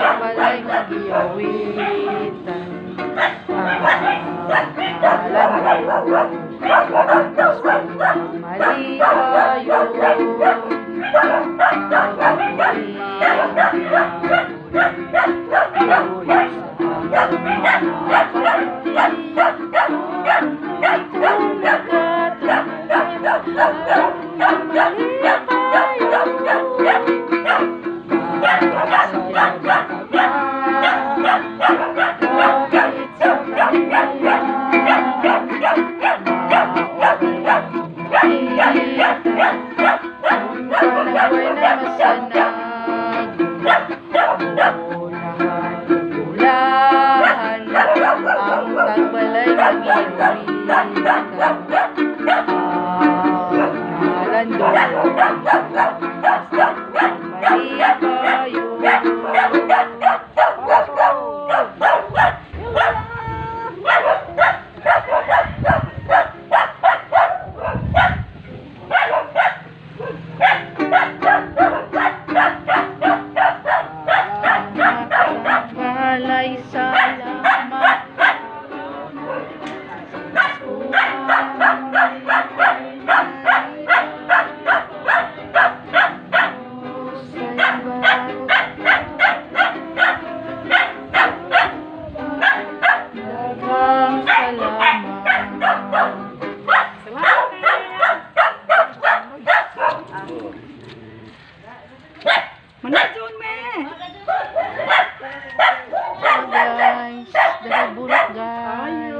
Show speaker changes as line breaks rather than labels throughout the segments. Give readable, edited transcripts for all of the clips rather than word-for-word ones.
Kabalay magiyawitan mali kayo ang tagbalay magiyawitan ngalan doon mali kayo balay salamat Manadyon me. Guys, dahil bulak guys.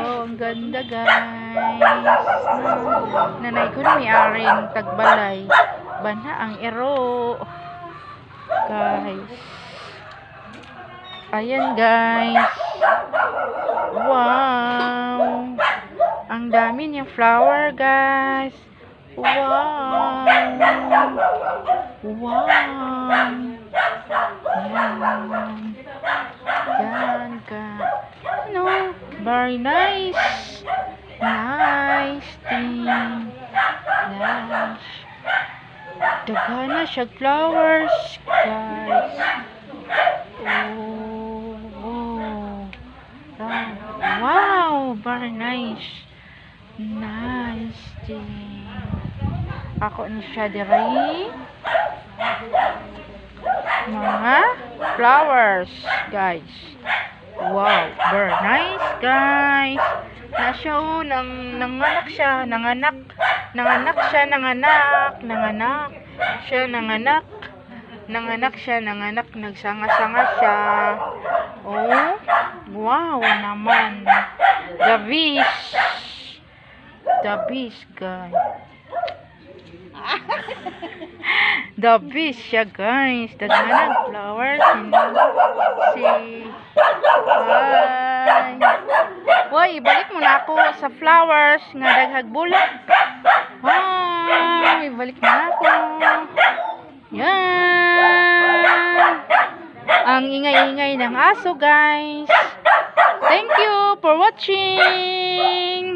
Oh, ang ganda guys. Nanay ko na may aring tagbalay. Bana ang ero. Guys. Ayan guys. Wow. Ang dami niyang flower guys. Wow! Wow! Yan ka. No, very nice. Nice thing. Nice. Dagana siya flowers, guys. Oh. Wow! Very nice. Nice thing. Ako ni siya diri mga flowers guys. Wow, very nice guys. Nasya oh, nanganak siya, nanganak siya, nagsanga-sanga siya. Oh, wow naman. The beast guys. The beast siya guys. Daghanang flowers. Hoy, ibalik mo na ako sa flowers nga daghag bulak. Ibalik mo na ako. Yan. Ang ingay-ingay ng aso guys. Thank you for watching.